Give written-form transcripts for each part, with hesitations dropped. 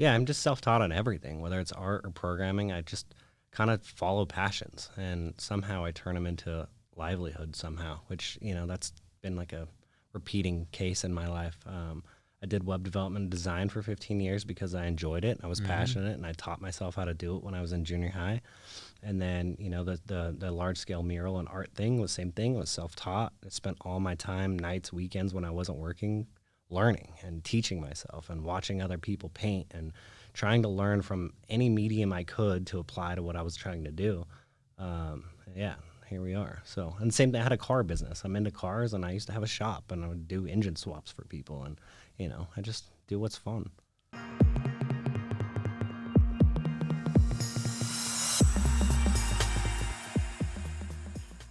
Yeah, I'm just self-taught on everything, whether it's art or programming. I just kind of follow passions, and somehow I turn them into livelihood somehow, which, that's been like a repeating case in my life. I did web development and design for 15 years because I enjoyed it. I was passionate, and I taught myself how to do it when I was in junior high. And then, the large-scale mural and art thing was the same thing. It was self-taught. I spent all my time, nights, weekends when I wasn't working, learning and teaching myself and watching other people paint and trying to learn from any medium I could to apply to what I was trying to do. Yeah, here we are. So, and same thing, I had a car business. I'm into cars, and I used to have a shop, and I would do engine swaps for people, and, I just do what's fun.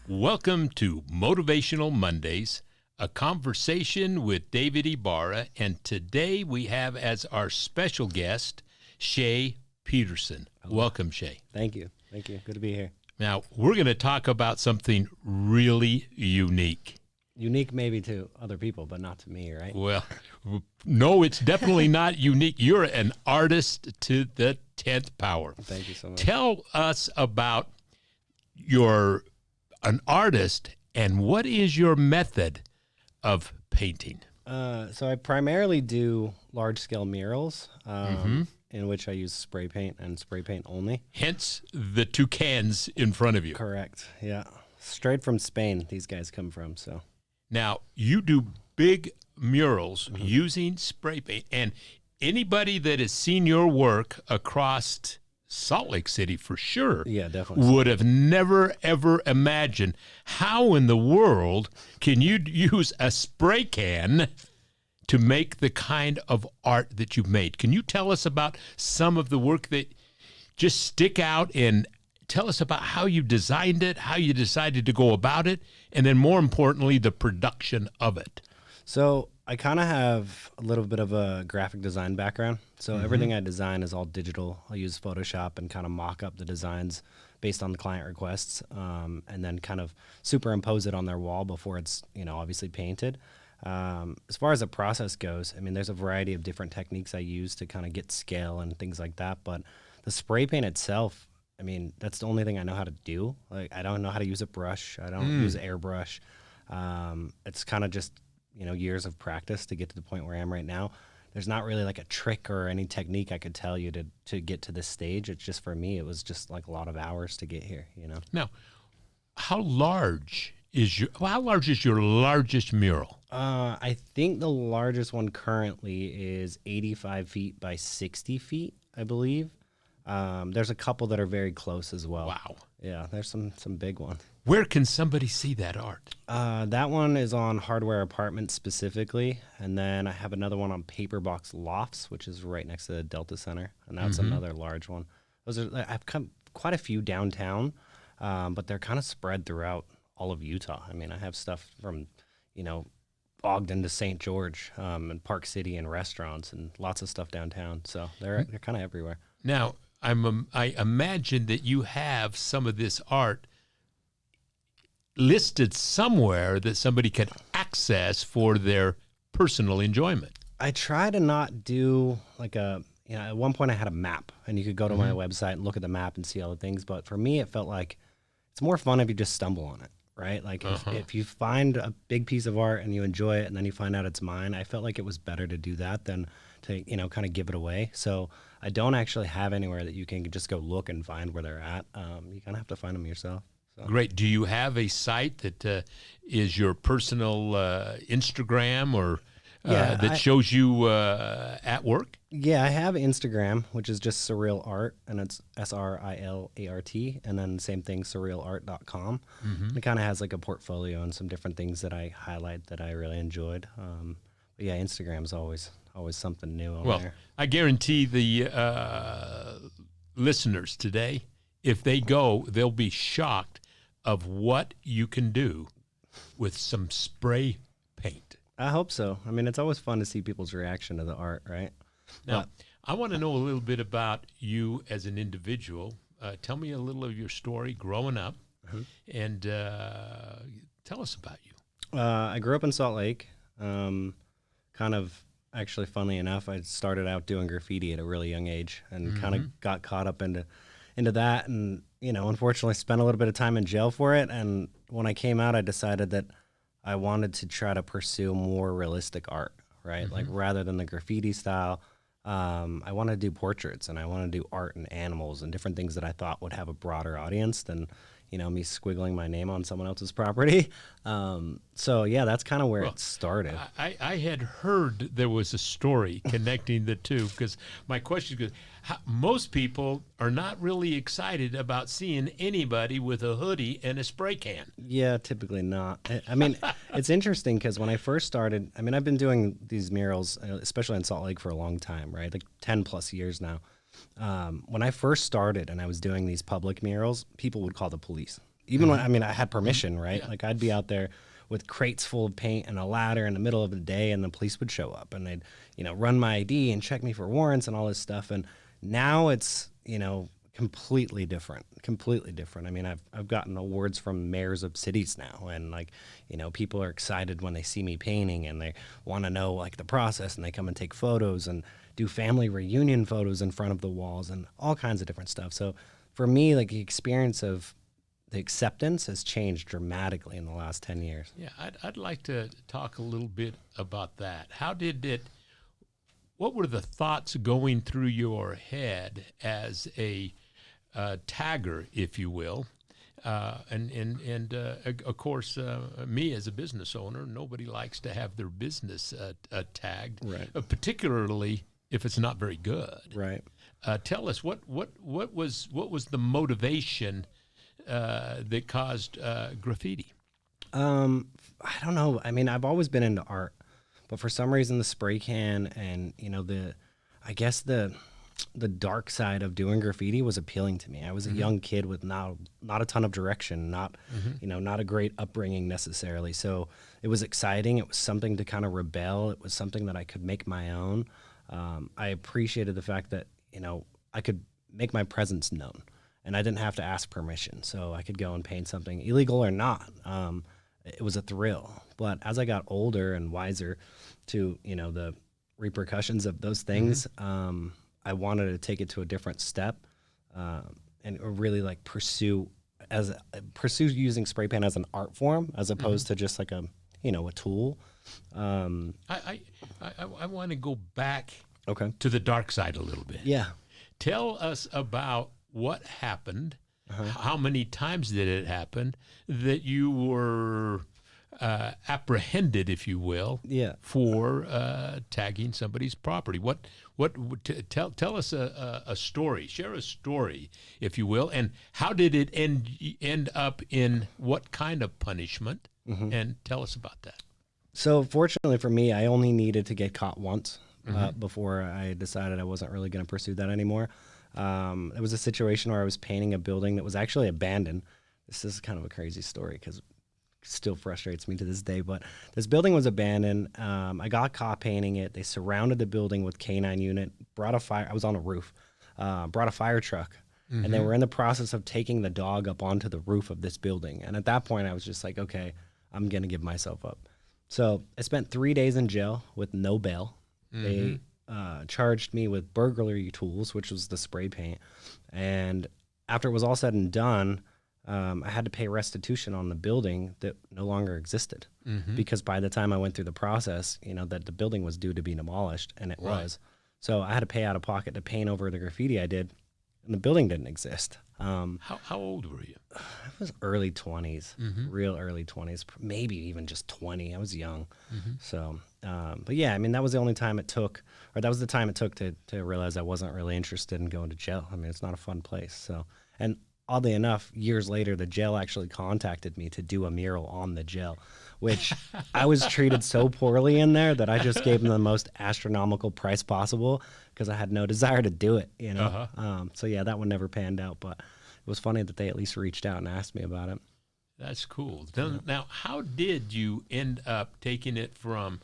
Welcome to Motivational Mondays, a conversation with David Ibarra, and today we have as our special guest, Shae Petersen. Welcome, Shae. Thank you. Good to be here. Now, we're going to talk about something really unique. Unique maybe to other people, but not to me, right? Well, no, it's definitely not unique. You're an artist to the 10th power. Thank you so much. Tell us about an artist, and what is your method of painting? So I primarily do large-scale murals, in which I use spray paint and spray paint only. Hence the two cans in front of you. Correct, yeah. Straight from Spain, these guys come from, so. Now, you do big murals using spray paint, and anybody that has seen your work across Salt Lake City for sure would have never, ever imagined how in the world can you use a spray can to make the kind of art that you've made. Can you tell us about some of the work that just stick out, and tell us about how you designed it, how you decided to go about it, and then more importantly, the production of it? So I kind of have a little bit of a graphic design background. So everything I design is all digital. I use Photoshop and kind of mock up the designs based on the client requests, and then kind of superimpose it on their wall before it's, obviously painted. As far as the process goes, I mean, there's a variety of different techniques I use to kind of get scale and things like that. But the spray paint itself, I mean, that's the only thing I know how to do. Like, I don't know how to use a brush. I don't use airbrush. It's kind of just, years of practice to get to the point where I am right now. There's not really like a trick or any technique I could tell you to get to this stage. It's just, for me, it was just like a lot of hours to get here, Now, how large is your largest mural? I think the largest one currently is 85 feet by 60 feet, I believe. There's a couple that are very close as well. Wow. Yeah, there's some big ones. Where can somebody see that art? That one is on Hardware Apartments specifically, and then I have another one on Paperbox Lofts, which is right next to the Delta Center, and that's another large one. I've come quite a few downtown, but they're kind of spread throughout all of Utah. I mean, I have stuff from, Ogden to St. George, and Park City, and restaurants, and lots of stuff downtown. So they're kind of everywhere. Now, I imagine that you have some of this art listed somewhere that somebody can access for their personal enjoyment. I try to not do like at one point I had a map, and you could go to my website and look at the map and see all the things. But for me, it felt like it's more fun if you just stumble on it, right? Like if you find a big piece of art and you enjoy it, and then you find out it's mine, I felt like it was better to do that than to, kind of give it away. So I don't actually have anywhere that you can just go look and find where they're at. You kind of have to find them yourself. So. Great. Do you have a site that is your personal Instagram or that shows you at work? Yeah, I have Instagram, which is just SRIL Art, and it's SRILART, and then same thing, SRILArt.com. It kind of has like a portfolio and some different things that I highlight that I really enjoyed. But yeah, Instagram's always something new on there. Well, I guarantee the listeners today, if they go, they'll be shocked of what you can do with some spray paint. I hope so. I mean, it's always fun to see people's reaction to the art, right? Now, I want to know a little bit about you as an individual. Tell me a little of your story growing up, and tell us about you. I grew up in Salt Lake, kind of actually, funnily enough, I started out doing graffiti at a really young age and kind of got caught up into that, and unfortunately spent a little bit of time in jail for it. And when I came out, I decided that I wanted to try to pursue more realistic art, right? Like rather than the graffiti style, I want to do portraits, and I want to do art and animals and different things that I thought would have a broader audience than me squiggling my name on someone else's property. So yeah, that's kind of where it started. I had heard there was a story connecting the two, because my question is, most people are not really excited about seeing anybody with a hoodie and a spray can. Yeah, typically not. I mean, it's interesting because when I first started, I mean, I've been doing these murals, especially in Salt Lake, for a long time, right? Like 10 plus years now. When I first started and I was doing these public murals, people would call the police. Even when, I had permission, right? Yeah. Like I'd be out there with crates full of paint and a ladder in the middle of the day, and the police would show up and they'd, run my ID and check me for warrants and all this stuff. And now it's, completely different. I mean, I've gotten awards from mayors of cities now, and people are excited when they see me painting, and they want to know like the process, and they come and take photos and do family reunion photos in front of the walls and all kinds of different stuff. So for me, like the experience of the acceptance has changed dramatically in the last 10 years. Yeah, I'd like to talk a little bit about that. What were the thoughts going through your head as a tagger, if you will? And of course, me as a business owner, nobody likes to have their business tagged, right. Particularly if it's not very good. Right. Tell us what was the motivation that caused graffiti? I don't know. I mean, I've always been into art, but for some reason the spray can and I guess the dark side of doing graffiti was appealing to me. I was a young kid with not a ton of direction, not a great upbringing necessarily. So it was exciting. It was something to kind of rebel. It was something that I could make my own. I appreciated the fact that I could make my presence known, and I didn't have to ask permission. So I could go and paint something illegal or not. It was a thrill. But as I got older and wiser to the repercussions of those things, I wanted to take it to a different step, and really like pursue using spray paint as an art form as opposed to just like a tool. I want to go back to the dark side a little bit. Yeah. Tell us about what happened. How many times did it happen that you were apprehended, if you will, for tagging somebody's property? Tell us a story. Share a story, if you will, and how did it end up in what kind of punishment? And tell us about that. So fortunately for me, I only needed to get caught once before I decided I wasn't really going to pursue that anymore. It was a situation where I was painting a building that was actually abandoned. This is kind of a crazy story because it still frustrates me to this day, but this building was abandoned. I got caught painting it. They surrounded the building with K9 unit, brought a fire. I was on a roof, brought a fire truck, and they were in the process of taking the dog up onto the roof of this building. And at that point, I was just like, okay, I'm going to give myself up. So I spent 3 days in jail with no bail. They charged me with burglary tools, which was the spray paint. And after it was all said and done, I had to pay restitution on the building that no longer existed, because by the time I went through the process, that the building was due to be demolished, and it was. So I had to pay out of pocket to paint over the graffiti I did, and the building didn't exist. How old were you? I was early 20s, real early 20s, maybe even just 20. I was young. So, but yeah, I mean, that was the only time it took, or that was the time it took to realize I wasn't really interested in going to jail. I mean, it's not a fun place. So, and oddly enough, years later, the jail actually contacted me to do a mural on the jail, which I was treated so poorly in there that I just gave them the most astronomical price possible because I had no desire to do it, So yeah, that one never panned out, but it was funny that they at least reached out and asked me about it. That's cool. Now, how did you end up taking it from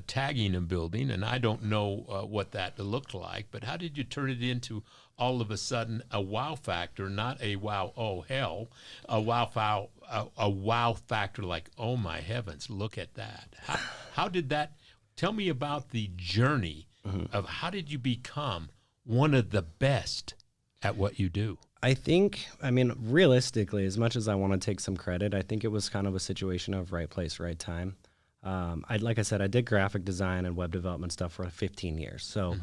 tagging a building, and I don't know what that looked like, but how did you turn it into all of a sudden a wow factor, not a wow, oh hell, a wow factor like, oh my heavens, look at that. How did that, Tell me about the journey of how did you become one of the best at what you do? I think, realistically, as much as I want to take some credit, I think it was kind of a situation of right place, right time. Like I said, I did graphic design and web development stuff for 15 years. So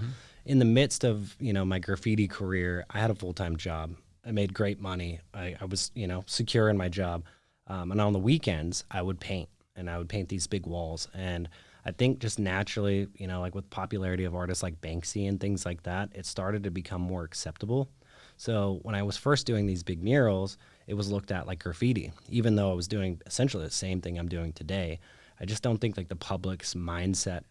in the midst of, my graffiti career, I had a full-time job. I made great money. I was, secure in my job. And on the weekends, I would paint, and I would paint these big walls. And I think just naturally, like with popularity of artists like Banksy and things like that, it started to become more acceptable. So when I was first doing these big murals, it was looked at like graffiti, even though I was doing essentially the same thing I'm doing today. I just don't think like the public's mindset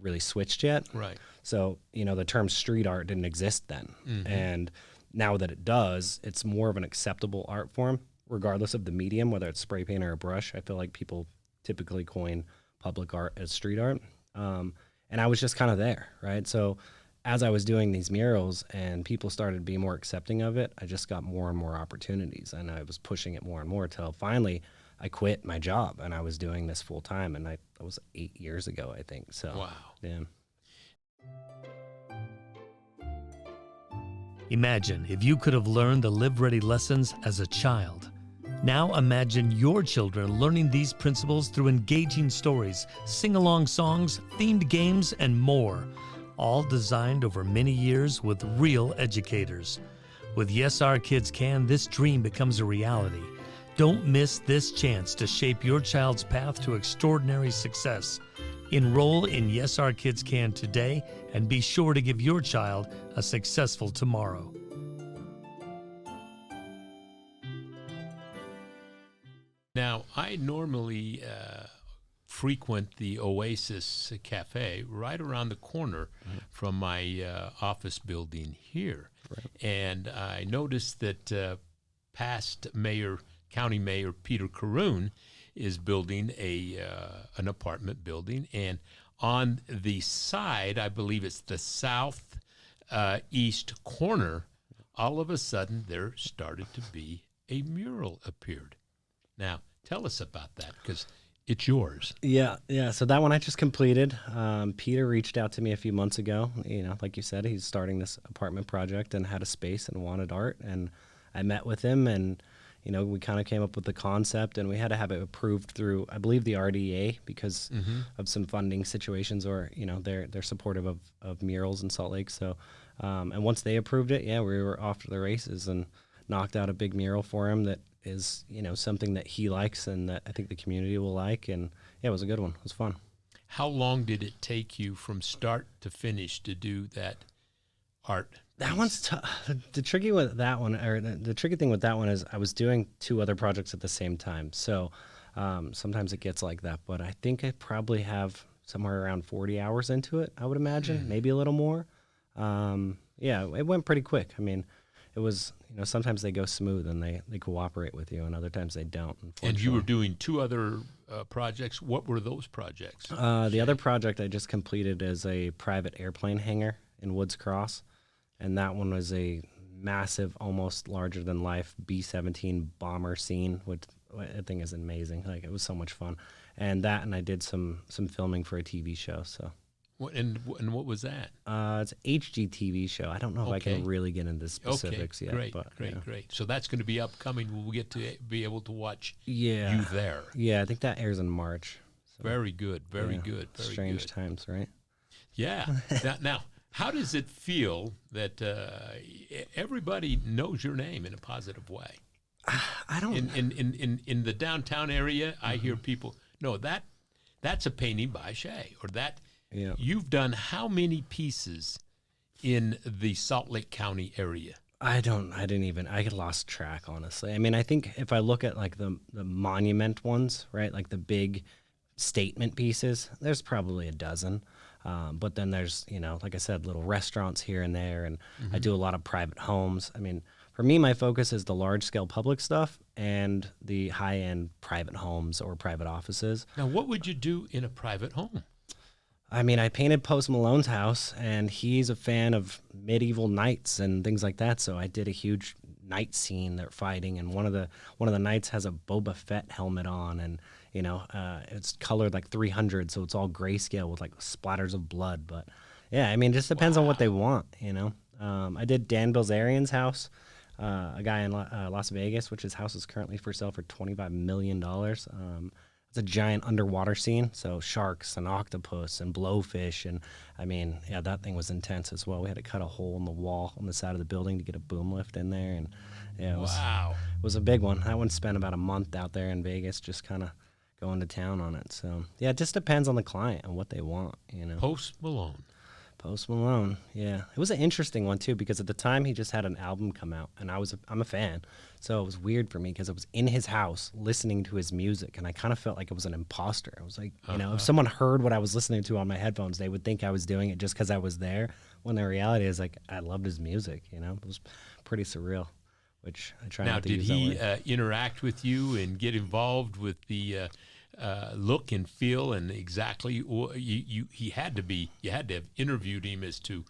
really switched yet. Right. So, the term street art didn't exist then. And now that it does, it's more of an acceptable art form, regardless of the medium, whether it's spray paint or a brush. I feel like people typically coin public art as street art. And I was just kind of there, right? So as I was doing these murals and people started to be more accepting of it, I just got more and more opportunities, and I was pushing it more and more till finally I quit my job and I was doing this full time. And that was 8 years ago, I think. So, wow. Yeah. Imagine if you could have learned the Live Ready lessons as a child. Now imagine your children learning these principles through engaging stories, sing-along songs, themed games, and more, all designed over many years with real educators. With Yes Our Kids Can, this dream becomes a reality. Don't miss this chance to shape your child's path to extraordinary success. Enroll in Yes Our Kids Can today and be sure to give your child a successful tomorrow. Now, I normally frequent the Oasis Cafe right around the corner from my office building here. Right. And I noticed that past County Mayor Peter Caroon is building an apartment building. And on the side, I believe it's the south east corner, all of a sudden there started to be a mural appeared. Now, tell us about that, because it's yours. Yeah. So that one I just completed. Peter reached out to me a few months ago. Like you said, he's starting this apartment project and had a space and wanted art. And I met with him, and we kind of came up with the concept, and we had to have it approved through, I believe, the RDA because of some funding situations, or they're supportive of murals in Salt Lake. So, and once they approved it, we were off to the races and knocked out a big mural for him that is, something that he likes and that I think the community will like. And it was a good one. It was fun. How long did it take you from start to finish to do that art? That one's tough. The tricky with that one, or the tricky thing with that one, is I was doing 2 other projects at the same time. So sometimes it gets like that. But I think I probably have somewhere around 40 hours into it, I would imagine, maybe a little more. It went pretty quick. It was, sometimes they go smooth and they cooperate with you, and other times they don't. And you were doing 2 other projects. What were those projects? The other project I just completed is a private airplane hangar in Woods Cross. And that one was a massive, almost larger than life B-17 bomber scene, which I think is amazing. Like, it was so much fun. And I did some filming for a TV show. So, and what was that? It's an HGTV show. I don't know if I can really get into specifics yet. Great. So that's going to be upcoming. We'll get to be able to watch you there. Yeah, I think that airs in March. So. Very good. Very good. Strange times, right? Yeah. Now, how does it feel that everybody knows your name in a positive way? I don't. In the downtown area, I hear people, no, that's a painting by Shae, or that. Yeah. You've done how many pieces in the Salt Lake County area? I lost track, honestly. I think if I look at like the monument ones, right, like the big statement pieces, there's probably a dozen. But then there's, like I said, little restaurants here and there, and I do a lot of private homes. For me, my focus is the large-scale public stuff and the high-end private homes or private offices. Now, what would you do in a private home? I painted Post Malone's house, and he's a fan of medieval knights and things like that. So I did a huge knight scene. They're fighting, and one of the knights has a Boba Fett helmet on, and It's colored like 300, so it's all grayscale with like splatters of blood. But yeah, I mean, it just depends on what they want. I did Dan Bilzerian's house, a guy in Las Vegas, which his house is currently for sale for $25 million. It's a giant underwater scene, so sharks and octopus and blowfish, and I mean, yeah, that thing was intense as well. We had to cut a hole in the wall on the side of the building to get a boom lift in there, and yeah, it was a big one. That one spent about a month out there in Vegas, just kind of going to town on it. So yeah, it just depends on the client and what they want. Post Malone, yeah, it was an interesting one too, because at the time he just had an album come out, and I'm a fan, so it was weird for me because I was in his house listening to his music, and I kind of felt like I was an imposter. I was like, if someone heard what I was listening to on my headphones, they would think I was doing it just because I was there. When the reality is, like, I loved his music. It was pretty surreal, which I try not to use that word. Now, did he interact with you and get involved with the look and feel, and exactly you had to have interviewed him as to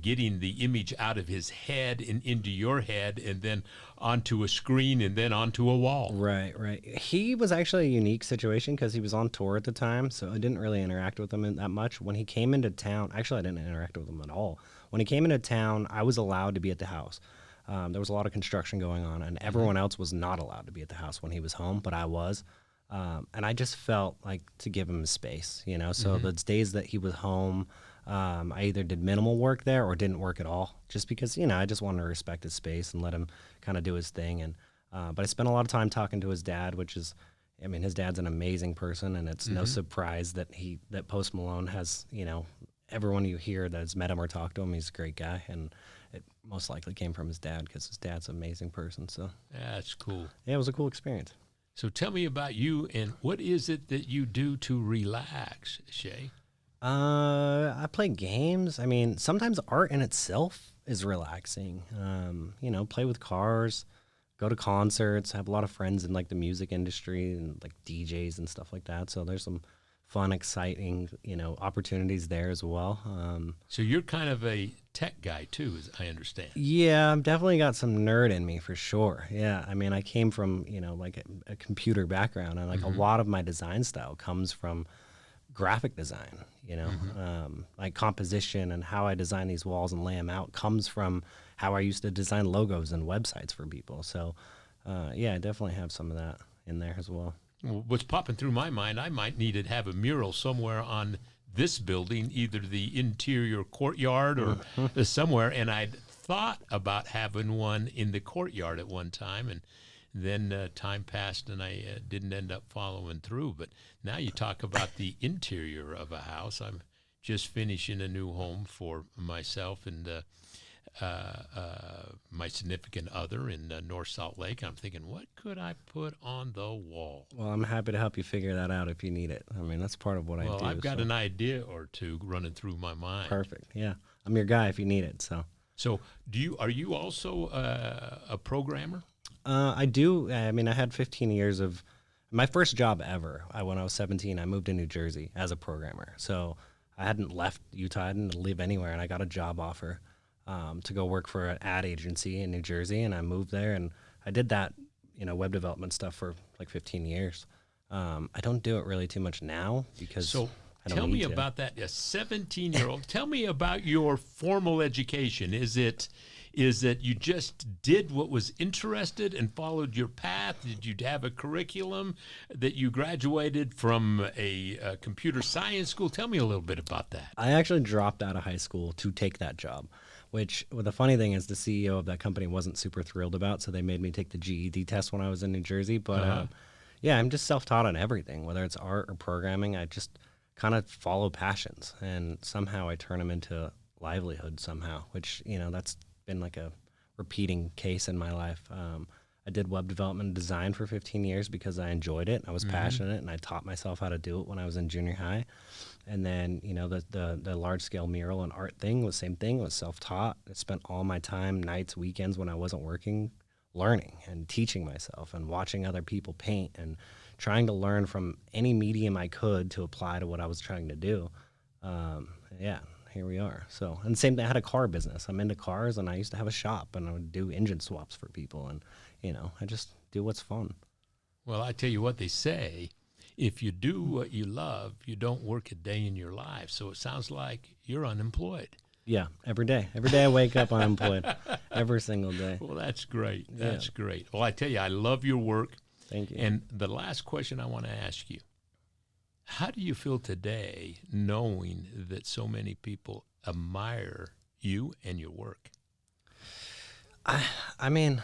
getting the image out of his head and into your head, and then onto a screen, and then onto a wall. Right. He was actually a unique situation because he was on tour at the time, so I didn't really interact with him that much. When he came into town, actually I didn't interact with him at all. When he came into town, I was allowed to be at the house. There was a lot of construction going on, and everyone else was not allowed to be at the house when he was home, but I was. And I just felt like to give him space, So the days that he was home, I either did minimal work there or didn't work at all, just because, I just wanted to respect his space and let him kind of do his thing. And but I spent a lot of time talking to his dad, which is, I mean, his dad's an amazing person, and it's no surprise that Post Malone has, everyone you hear that has met him or talked to him, he's a great guy, and it most likely came from his dad because his dad's an amazing person. So yeah, that's cool. Yeah, it was a cool experience. So tell me about you, and what is it that you do to relax, Shae? I play games. I mean, sometimes art in itself is relaxing. Play with cars, go to concerts. I have a lot of friends in like the music industry and like DJs and stuff like that. So there's some fun, exciting, opportunities there as well. So you're kind of a tech guy too, as I understand. Yeah, I've definitely got some nerd in me for sure. Yeah, I mean, I came from, like a computer background, and like a lot of my design style comes from graphic design, like composition and how I design these walls and lay them out comes from how I used to design logos and websites for people. So, yeah, I definitely have some of that in there as well. What's popping through my mind, I might need to have a mural somewhere on this building, either the interior courtyard or somewhere, and I'd thought about having one in the courtyard at one time, and then time passed and I didn't end up following through. But now you talk about the interior of a house. I'm just finishing a new home for myself and my significant other in North Salt Lake. I'm thinking, what could I put on the wall? Well, I'm happy to help you figure that out if you need it. I mean, that's part of what I do. Well, I've got an idea or two running through my mind. Perfect. Yeah, I'm your guy if you need it. So are you also a programmer? I do. I mean, I had 15 years of my first job ever. When I was 17, I moved to New Jersey as a programmer. So I hadn't left Utah. I didn't live anywhere, and I got a job offer to go work for an ad agency in New Jersey, and I moved there, and I did that, web development stuff for like 15 years. I don't do it really too much now because. So tell me about that. A 17-year-old. Tell me about your formal education. Is it you just did what was interested and followed your path? Did you have a curriculum that you graduated from a computer science school? Tell me a little bit about that. I actually dropped out of high school to take that job, which the funny thing is the CEO of that company wasn't super thrilled about, so they made me take the GED test when I was in New Jersey. But yeah, I'm just self-taught on everything, whether it's art or programming. I just kind of follow passions, and somehow I turn them into livelihood somehow, which, that's been like a repeating case in my life. I did web development and design for 15 years because I enjoyed it. I was passionate, and I taught myself how to do it when I was in junior high. And then, the large scale mural and art thing was the same thing. It was self-taught. I spent all my time, nights, weekends when I wasn't working, learning and teaching myself and watching other people paint and trying to learn from any medium I could to apply to what I was trying to do. Yeah. Here we are. So, and same thing, I had a car business. I'm into cars, and I used to have a shop, and I would do engine swaps for people, and I just do what's fun. Well, I tell you what they say if you do what you love, you don't work a day in your life. So it sounds like you're unemployed. Yeah, every day. Every day I wake up unemployed. Every single day. Well, that's great. That's great. Well, I tell you, I love your work. Thank you. And the last question I want to ask you, how do you feel today knowing that so many people admire you and your work? I mean,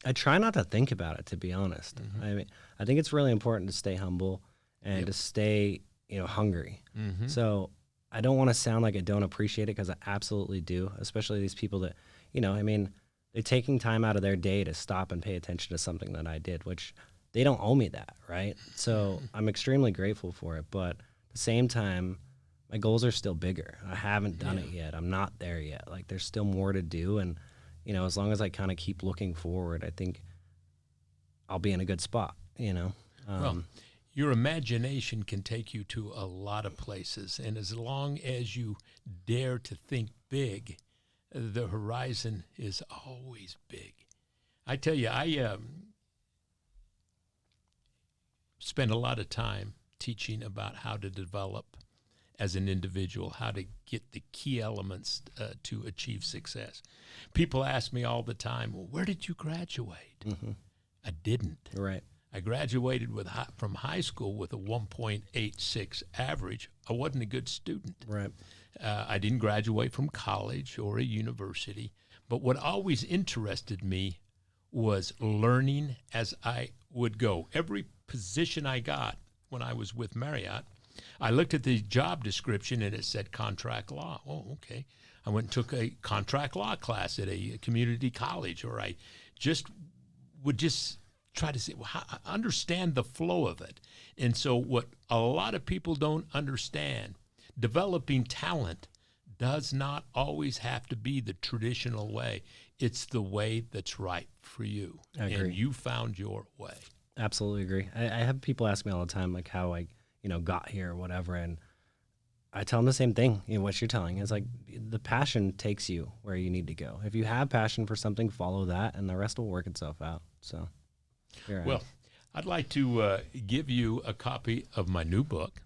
I try not to think about it, to be honest. Mm-hmm. I mean, I think it's really important to stay humble and to stay, hungry. Mm-hmm. So I don't want to sound like I don't appreciate it, because I absolutely do, especially these people that, they're taking time out of their day to stop and pay attention to something that I did, which they don't owe me that, right? So I'm extremely grateful for it. But at the same time, my goals are still bigger. I haven't done it yet. I'm not there yet. Like, there's still more to do. And, as long as I kind of keep looking forward, I think I'll be in a good spot, Well, your imagination can take you to a lot of places. And as long as you dare to think big, the horizon is always big. I tell you, I spend a lot of time teaching about how to develop as an individual, how to get the key elements to achieve success. People ask me all the time, well, where did you graduate? Mm-hmm. I didn't. Right. I graduated from high school with a 1.86 average. I wasn't a good student. Right. I didn't graduate from college or a university, but what always interested me was learning as I would go. Every position I got when I was with Marriott, I looked at the job description and it said contract law. Oh, okay. I went and took a contract law class at a community college, or I would try to understand the flow of it. And so what a lot of people don't understand, developing talent does not always have to be the traditional way. It's the way that's right for you. I agree. And you found your way. Absolutely agree. I have people ask me all the time, like, how I, got here or whatever. And I tell them the same thing, what you're telling. It's like the passion takes you where you need to go. If you have passion for something, follow that, and the rest will work itself out. So here I am. Well, I'd like to give you a copy of my new book,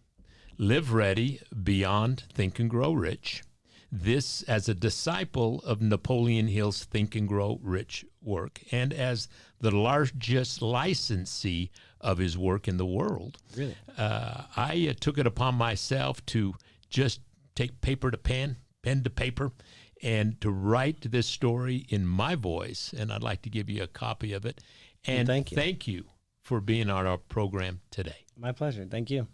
Live Ready, Beyond Think and Grow Rich. This as a disciple of Napoleon Hill's Think and Grow Rich work, and as the largest licensee of his work in the world. Really? I took it upon myself to just take paper to pen to paper, and to write this story in my voice. And I'd like to give you a copy of it. And thank you. Thank you for being on our program today. My pleasure. Thank you.